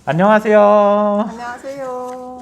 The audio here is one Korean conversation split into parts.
안녕하세요. 안녕하세요.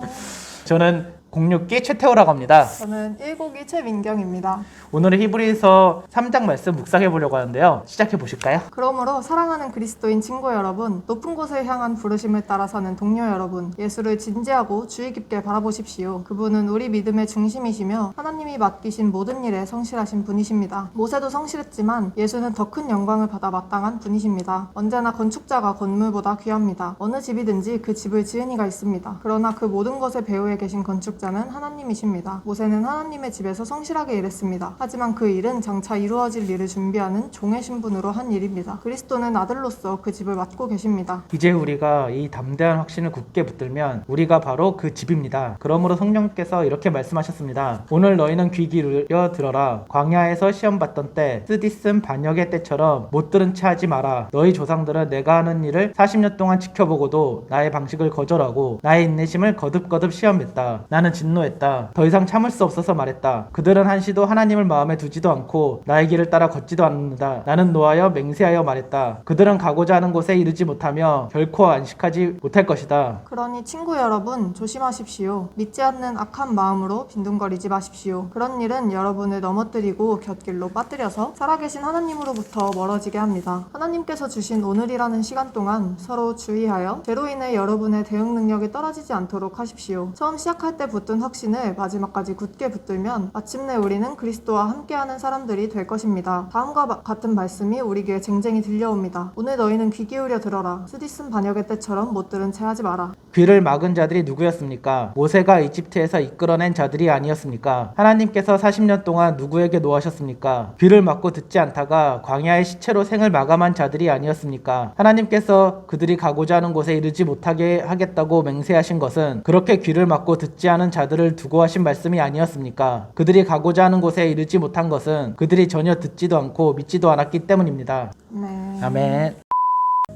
저는 06기 최태호라고 합니다. 저는 1곡이 최민경입니다. 오늘은 히브리서 3장 말씀 묵상해 보려고 하는데요. 시작해 보실까요? 그러므로 사랑하는 그리스도인 친구 여러분, 높은 곳을 향한 부르심을 따라 사는 동료 여러분, 예수를 진지하고 주의 깊게 바라보십시오. 그분은 우리 믿음의 중심이시며 하나님이 맡기신 모든 일에 성실하신 분이십니다. 모세도 성실했지만 예수는 더 큰 영광을 받아 마땅한 분이십니다. 언제나 건축자가 건물보다 귀합니다. 어느 집이든지 그 집을 지은 이가 있습니다. 그러나 그 모든 것의 배후에 계신 건축자는 하나님이십니다. 모세는 하나님의 집에서 성실하게 일했습니다. 하지만 그 일은 장차 이루어질 일을 준비하는 종의 신분으로 한 일입니다. 그리스도는 아들로서 그 집을 맡고 계십니다. 이제 우리가 이 담대한 확신을 굳게 붙들면 우리가 바로 그 집입니다. 그러므로 성령께서 이렇게 말씀하셨습니다. 오늘 너희는 귀 기울여 들어라. 광야에서 시험 받던 때 쓰디쓴 반역의 때처럼 못 들은 채 하지 마라. 너희 조상들은 내가 하는 일을 40년 동안 지켜보고도 나의 방식을 거절하고 나의 인내심을 거듭거듭 시험했다. 나는 진노했다. 더 이상 참을 수 없어서 말했다. 그들은 한시도 하나님을 마음에 두지도 않고 나의 길을 따라 걷지도 않는다. 나는 노하여 맹세하여 말했다. 그들은 가고자 하는 곳에 이르지 못하며 결코 안식하지 못할 것이다. 그러니 친구 여러분 조심하십시오. 믿지 않는 악한 마음으로 빈둥거리지 마십시오. 그런 일은 여러분을 넘어뜨리고 곁길로 빠뜨려서 살아계신 하나님으로부터 멀어지게 합니다. 하나님께서 주신 오늘이라는 시간 동안 서로 주의하여 죄로 인해 여러분의 대응 능력이 떨어지지 않도록 하십시오. 처음 시작할 때 붙든 확신을 마지막까지 굳게 붙들면 마침내 우리는 그리스도와 함께하는 사람들이 될 것입니다. 다음과 같은 말씀이 우리에게 쟁쟁이 들려옵니다. 오늘 너희는 귀 기울여 들어라. 쓰디쓴 반역의 때처럼 못 들은 채 하지 마라. 귀를 막은 자들이 누구였습니까? 모세가 이집트에서 이끌어낸 자들이 아니었습니까? 하나님께서 40년 동안 누구에게 노하셨습니까? 귀를 막고 듣지 않다가 광야의 시체로 생을 마감한 자들이 아니었습니까? 하나님께서 그들이 가고자 하는 곳에 이르지 못하게 하겠다고 맹세하신 것은 그렇게 귀를 막고 듣지 않은 자들을 두고 하신 말씀이 아니었습니까? 그들이 가고자 하는 곳에 이르지 못한 것은 그들이 전혀 듣지도 않고 믿지도 않았기 때문입니다. 네. 아멘.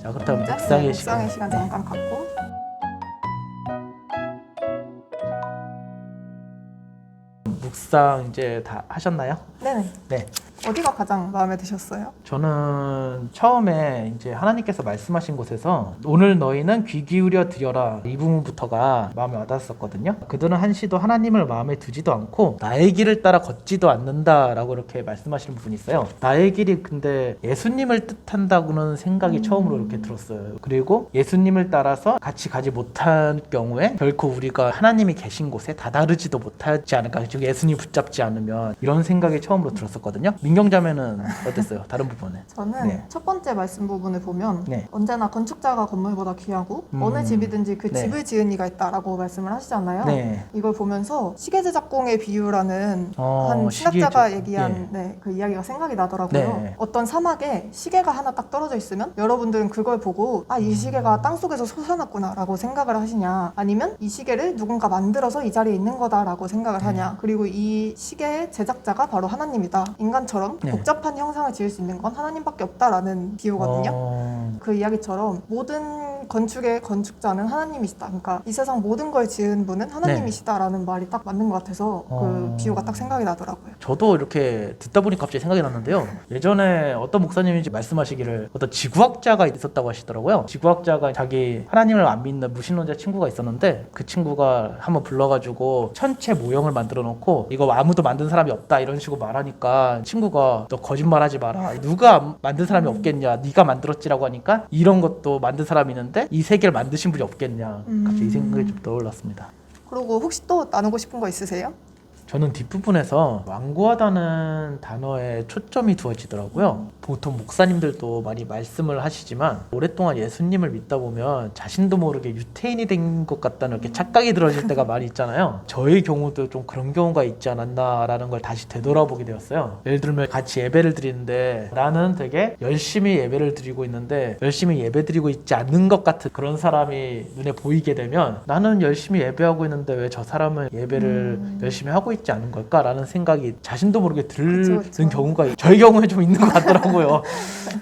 자, 그렇다면 묵상의 시간. 잠깐 갖고. 묵상 이제 다 하셨나요? 네네. 네. 어디가 가장 마음에 드셨어요? 저는 처음에 이제 하나님께서 말씀하신 곳에서 오늘 너희는 귀 기울여 드려라 이 부분부터가 마음에 와닿았었거든요. 그들은 한시도 하나님을 마음에 두지도 않고 나의 길을 따라 걷지도 않는다라고 이렇게 말씀하시는 부분이 있어요. 나의 길이 근데 예수님을 뜻한다고는 생각이 처음으로 이렇게 들었어요. 그리고 예수님을 따라서 같이 가지 못할 경우에 결코 우리가 하나님이 계신 곳에 다다르지도 못하지 않을까. 즉 예수님 붙잡지 않으면 이런 생각이 처음으로 들었었거든요. 민경자매는 어땠어요? 다른 부분에? 저는 네. 첫 번째 말씀 부분을 보면 네. 언제나 건축자가 건물보다 귀하고 어느 집이든지 그 네. 집을 지은 이가 있다라고 말씀을 하시잖아요. 네. 이걸 보면서 시계 제작공의 비유라는 한 시계 신학자가 제작- 얘기한 그 이야기가 생각이 나더라고요. 네. 어떤 사막에 시계가 하나 딱 떨어져 있으면 여러분들은 그걸 보고 이 시계가 땅속에서 솟아났구나 라고 생각을 하시냐, 아니면 이 시계를 누군가 만들어서 이 자리에 있는 거다라고 생각을 하냐. 그리고 이 시계의 제작자가 바로 하나님이다. 인간처럼 네. 복잡한 형상을 지을 수 있는 건 하나님밖에 없다라는 비유거든요. 그 이야기처럼 모든 건축의 건축자는 하나님이시다. 그러니까 이 세상 모든 걸 지은 분은 하나님이시다라는 말이 딱 맞는 것 같아서 그 비유가 딱 생각이 나더라고요. 저도 이렇게 듣다 보니 갑자기 생각이 났는데요. 예전에 어떤 목사님인지 말씀하시기를 어떤 지구학자가 있었다고 하시더라고요. 지구학자가 자기 하나님을 안 믿는 무신론자 친구가 있었는데 그 친구가 한번 불러가지고 천체 모형을 만들어 놓고 이거 아무도 만든 사람이 없다 이런 식으로 말하니까 친구가 너 거짓말하지 마라. 누가 만든 사람이 없겠냐. 네가 만들었지라고 하니까 이런 것도 만든 사람이 있는데 이 세계를 만드신 분이 없겠냐. 갑자기 이 생각이 좀 떠올랐습니다. 그리고 혹시 또 나누고 싶은 거 있으세요? 저는 뒷부분에서 완고하다는 단어에 초점이 두어지더라고요. 보통 목사님들도 많이 말씀을 하시지만 오랫동안 예수님을 믿다 보면 자신도 모르게 유태인이 된 것 같다는 이렇게 착각이 들어질 때가 많이 있잖아요. 저의 경우도 좀 그런 경우가 있지 않았나라는 걸 다시 되돌아보게 되었어요. 예를 들면 같이 예배를 드리는데 나는 되게 열심히 예배를 드리고 있는데 열심히 예배 드리고 있지 않는 것 같은 그런 사람이 눈에 보이게 되면 나는 열심히 예배하고 있는데 왜 저 사람은 예배를 열심히 하고 있지 않은 걸까라는 생각이 자신도 모르게 드는 그쵸. 경우가 저희 경우에 좀 있는 것 같더라고요.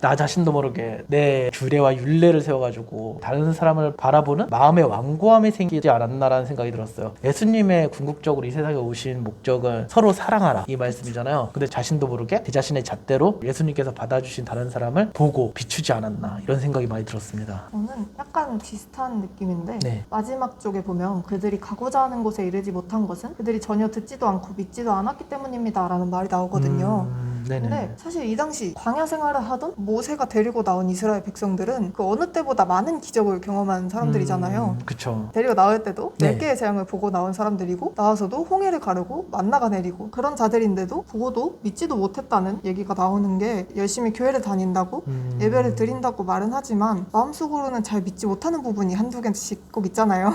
나 자신도 모르게 내 규례와 율례를 세워가지고 다른 사람을 바라보는 마음의 완고함이 생기지 않았나라는 생각이 들었어요. 예수님의 궁극적으로 이 세상에 오신 목적은 서로 사랑하라 이 말씀이잖아요. 근데 자신도 모르게 제 자신의 잣대로 예수님께서 받아주신 다른 사람을 보고 비추지 않았나 이런 생각이 많이 들었습니다. 저는 약간 비슷한 느낌인데 네. 마지막 쪽에 보면 그들이 가고자 하는 곳에 이르지 못한 것은 그들이 전혀 듣지도 않고 믿지도 않았기 때문입니다 라는 말이 나오거든요. 네네. 근데 사실 이 당시 광야 생활을 하던 모세가 데리고 나온 이스라엘 백성들은 그 어느 때보다 많은 기적을 경험한 사람들이잖아요. 그쵸. 데리고 나올 때도 네. 10개의 재앙을 보고 나온 사람들이고 나와서도 홍해를 가르고 만나가 내리고 그런 자들인데도 보고도 믿지도 못했다는 얘기가 나오는 게 열심히 교회를 다닌다고 예배를 드린다고 말은 하지만 마음속으로는 잘 믿지 못하는 부분이 한두 개씩 꼭 있잖아요.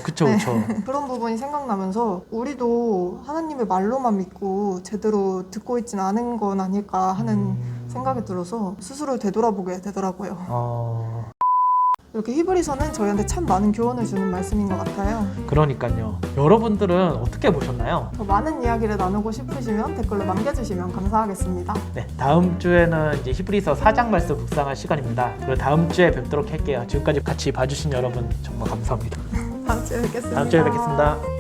그쵸 그쵸. 그런 부분이 생각나면서 우리도 하나님의 말로만 믿고 제대로 듣고 있지는 않은 건 아닐까 하는 생각이 들어서 스스로 되돌아보게 되더라고요. 이렇게 히브리서는 저희한테 참 많은 교훈을 주는 말씀인 것 같아요. 그러니까요. 여러분들은 어떻게 보셨나요? 더 많은 이야기를 나누고 싶으시면 댓글로 남겨주시면 감사하겠습니다. 네, 다음 주에는 이제 히브리서 4장 말씀 묵상할 시간입니다. 그리고 다음 주에 뵙도록 할게요. 지금까지 같이 봐주신 여러분 정말 감사합니다. 다음 주에 뵙겠습니다. 다음 주에 뵙겠습니다.